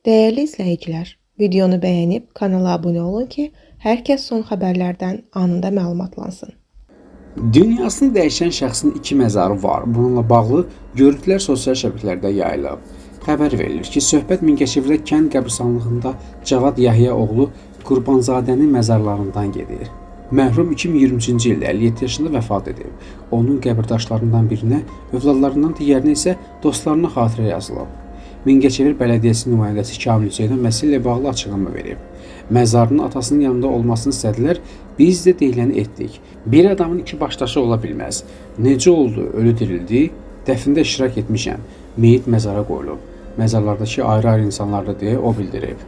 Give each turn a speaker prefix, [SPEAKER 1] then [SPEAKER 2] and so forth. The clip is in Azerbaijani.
[SPEAKER 1] Değerli izləyicilər, videonu bəyənib kanala abunə olun ki, hər kəs son xəbərlərdən anında məlumatlansın.
[SPEAKER 2] Dünyasını dəyişən şəxsin 2 məzarı var. Bununla bağlı görüntülər sosial şəbəkələrdə yayılıb. Xəbər verilir ki, söhbət Mingəçevirdə kənd qəbristanlığında Cavad Yahya oğlu Qurbanzadənin məzarlarından gedir. Mərhum 2023-cü ildə 57 yaşında vəfat edib. Onun qəbirdaşlarından birinə, övladlarından digərinə isə dostlarına xatirə yazılıb. Mingəçevir Bələdiyyəsi nümayəndəsi Kamil Hüseynov məsələ ilə bağlı açıqlama verib. Məzarının atasının yanında olmasını istədilər, biz də deyiləni etdik. Bir adamın 2 başdaşı ola bilməz. Necə oldu, ölü dirildi, dəfində iştirak etmişəm. Meyit məzara qoyulub. Məzarlardakı ayrı-ayrı insanlardır deyə o bildirib.